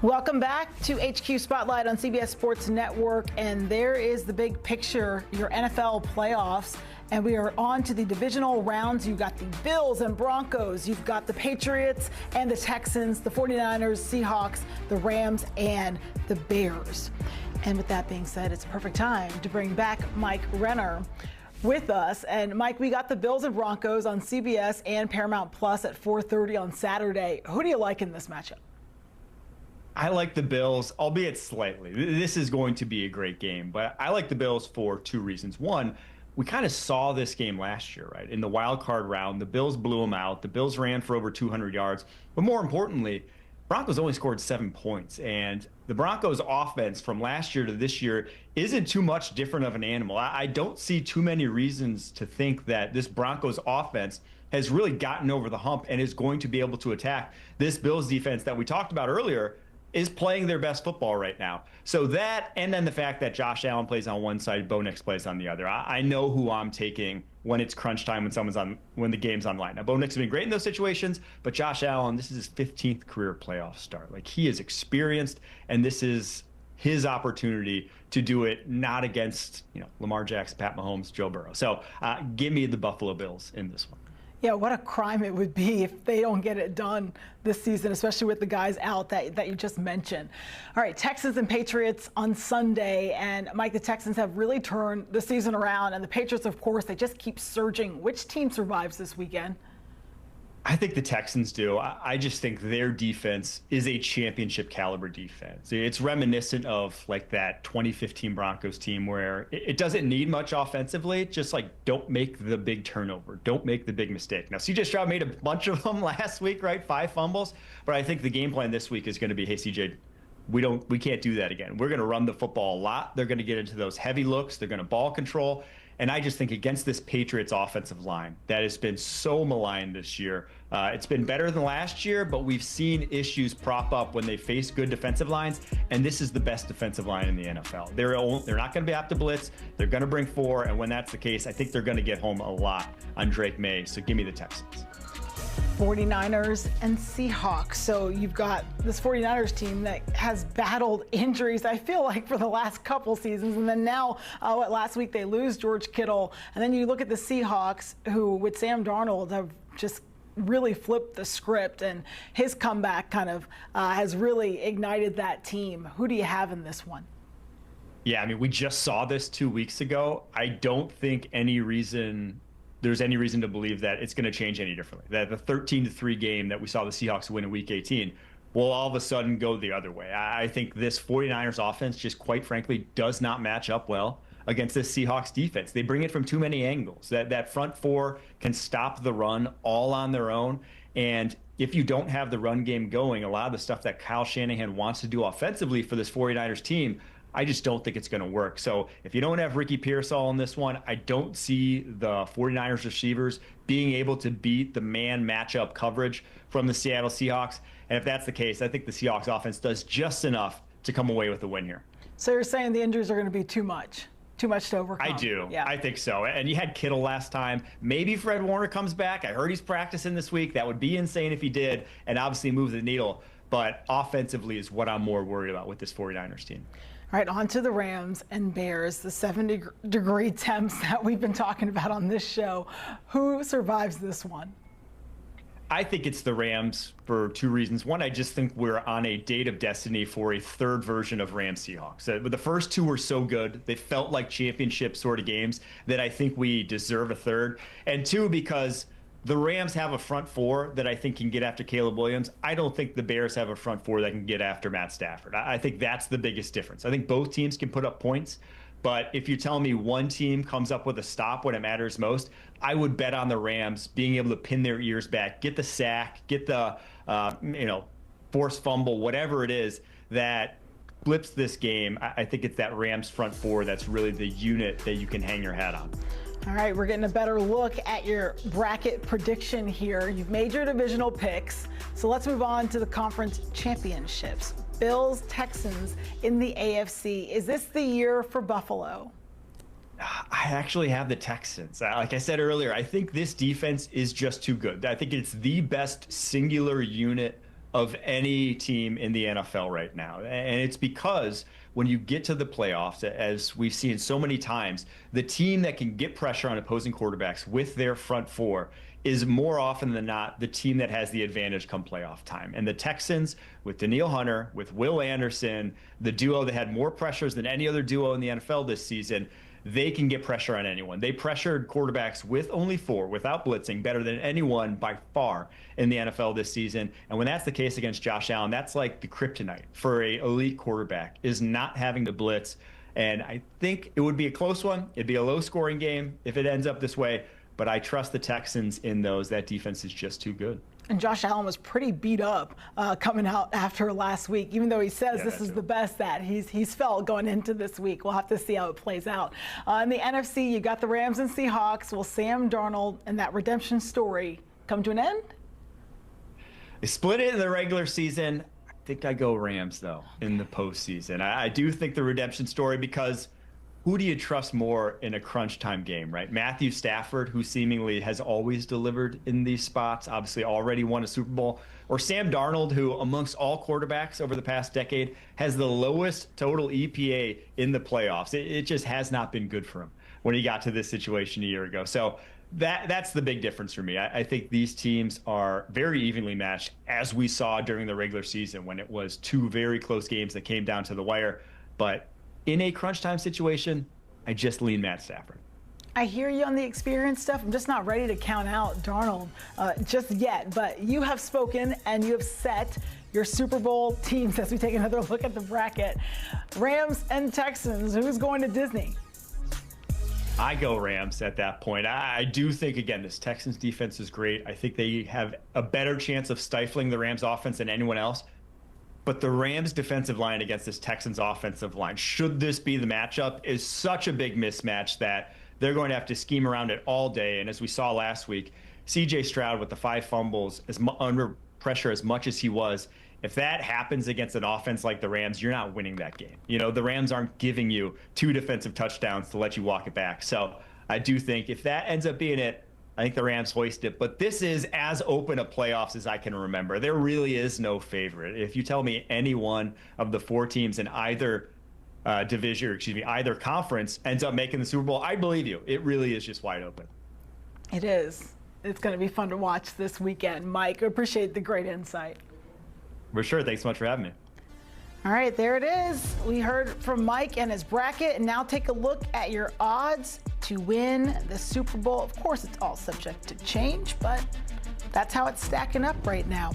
Welcome back to HQ Spotlight on CBS Sports Network, and there is the big picture, your NFL playoffs, and we are on to the divisional rounds. You've got the Bills and Broncos, you've got the Patriots and the Texans, the 49ers, Seahawks, the Rams, and the Bears. And with that being said, it's a perfect time to bring back Mike Renner with us. And Mike, we got the Bills and Broncos on CBS and Paramount Plus at 4:30 on Saturday. Who do you like in this matchup? I like the Bills, albeit slightly. This is going to be a great game, but I like the Bills for two reasons. One, we kind of saw this game last year, right? In the wild card round, the Bills blew them out. The Bills ran for over 200 yards. But more importantly, Broncos only scored 7 points. And the Broncos offense from last year to this year isn't too much different of an animal. I don't see too many reasons to think that this Broncos offense has really gotten over the hump and is going to be able to attack this Bills defense that we talked about earlier is playing their best football right now. So that, and then the fact that Josh Allen plays on one side, Bo Nix plays on the other. I know who I'm taking when it's crunch time, when the game's online. Now, Bo Nix has been great in those situations, but Josh Allen, this is his 15th career playoff start. Like, he is experienced, and this is his opportunity to do it, not against, Lamar Jackson, Pat Mahomes, Joe Burrow. So give me the Buffalo Bills in this one. Yeah, what a crime it would be if they don't get it done this season, especially with the guys out that you just mentioned. All right, Texans and Patriots on Sunday. And Mike, the Texans have really turned the season around. And the Patriots, of course, they just keep surging. Which team survives this weekend? I think the Texans do. I just think their defense is a championship caliber defense. It's reminiscent of like that 2015 Broncos team where it doesn't need much offensively. Just like, don't make the big turnover. Don't make the big mistake. Now, CJ Stroud made a bunch of them last week, right? 5 fumbles. But I think the game plan this week is going to be, hey, CJ, we can't do that again. We're going to run the football a lot. They're going to get into those heavy looks. They're going to ball control. And I just think against this Patriots offensive line that has been so maligned this year, it's been better than last year, but we've seen issues prop up when they face good defensive lines. And this is the best defensive line in the NFL. They're not going to be apt to blitz. They're going to bring 4. And when that's the case, I think they're going to get home a lot on Drake May. So give me the Texans. 49ers and Seahawks. So you've got this 49ers team that has battled injuries, I feel like, for the last couple seasons. And then now, last week they lose George Kittle. And then you look at the Seahawks, who with Sam Darnold have just really flipped the script. And his comeback kind of has really ignited that team. Who do you have in this one? Yeah, I mean, we just saw this 2 weeks ago. I don't think there's any reason to believe that it's going to change any differently. That the 13-3 game that we saw the Seahawks win in Week 18 will all of a sudden go the other way. I think this 49ers offense just quite frankly does not match up well against this Seahawks defense. They bring it from too many angles. That front 4 can stop the run all on their own. And if you don't have the run game going, a lot of the stuff that Kyle Shanahan wants to do offensively for this 49ers team, I just don't think it's going to work. So if you don't have Ricky Pearsall in this one, I don't see the 49ers receivers being able to beat the man matchup coverage from the Seattle Seahawks. And if that's the case, I think the Seahawks offense does just enough to come away with the win here. So you're saying the injuries are going to be too much to overcome? I do. Yeah. I think so. And you had Kittle last time. Maybe Fred Warner comes back. I heard he's practicing this week. That would be insane if he did, and obviously move the needle. But offensively is what I'm more worried about with this 49ers team. All right, on to the Rams and Bears, the 70-degree temps that we've been talking about on this show. Who survives this one? I think it's the Rams for two reasons. One, I just think we're on a date of destiny for a third version of Rams Seahawks. But the first two were so good. They felt like championship sort of games that I think we deserve a third. And two, because the Rams have a front 4 that I think can get after Caleb Williams. I don't think the Bears have a front 4 that can get after Matt Stafford. I think that's the biggest difference. I think both teams can put up points, but if you're telling me one team comes up with a stop when it matters most, I would bet on the Rams being able to pin their ears back, get the sack, get the forced fumble, whatever it is that flips this game. I think it's that Rams front 4 that's really the unit that you can hang your hat on. All right, we're getting a better look at your bracket prediction here. You've made your divisional picks, so let's move on to the conference championships. Bills, Texans in the AFC. Is this the year for Buffalo? I actually have the Texans. Like I said earlier, I think this defense is just too good. I think it's the best singular unit of any team in the NFL right now. And it's because when you get to the playoffs, as we've seen so many times, the team that can get pressure on opposing quarterbacks with their front four is more often than not the team that has the advantage come playoff time. And the Texans, with Danielle Hunter, with Will Anderson, the duo that had more pressures than any other duo in the NFL this season, they can get pressure on anyone. They pressured quarterbacks with only 4, without blitzing, better than anyone by far in the NFL this season. And when that's the case against Josh Allen, that's like the kryptonite for an elite quarterback, is not having to blitz. And I think it would be a close one. It'd be a low-scoring game if it ends up this way. But I trust the Texans in those. That defense is just too good. And Josh Allen was pretty beat up coming out after last week, even though he says this is the best that he's felt going into this week. We'll have to see how it plays out. In the NFC, you got the Rams and Seahawks. Will Sam Darnold and that redemption story come to an end? They split it in the regular season. I think I go Rams, though, in the postseason. I do think the redemption story, because who do you trust more in a crunch time game, right? Matthew Stafford, who seemingly has always delivered in these spots, obviously already won a Super Bowl, or Sam Darnold, who amongst all quarterbacks over the past decade has the lowest total EPA in the playoffs. It just has not been good for him when he got to this situation a year ago. So that's the big difference for me. I think these teams are very evenly matched, as we saw during the regular season when it was 2 very close games that came down to the wire. But in a crunch time situation, I just lean Matt Stafford. I hear you on the experience stuff. I'm just not ready to count out Darnold just yet. But you have spoken and you have set your Super Bowl teams as we take another look at the bracket. Rams and Texans, who's going to Disney? I go Rams at that point. I do think, again, this Texans defense is great. I think they have a better chance of stifling the Rams offense than anyone else. But the Rams defensive line against this Texans offensive line, should this be the matchup, is such a big mismatch that they're going to have to scheme around it all day. And as we saw last week, C.J. Stroud with the 5 fumbles, under pressure as much as he was, if that happens against an offense like the Rams, you're not winning that game. You know, the Rams aren't giving you 2 defensive touchdowns to let you walk it back. So I do think if that ends up being it, I think the Rams hoist it. But this is as open a playoffs as I can remember. There really is no favorite. If you tell me any one of the 4 teams in either division, or either conference ends up making the Super Bowl, I believe you. It really is just wide open. It is. It's going to be fun to watch this weekend. Mike, I appreciate the great insight. For sure. Thanks so much for having me. All right, there it is. We heard from Mike and his bracket, and now take a look at your odds to win the Super Bowl. Of course, it's all subject to change, but that's how it's stacking up right now.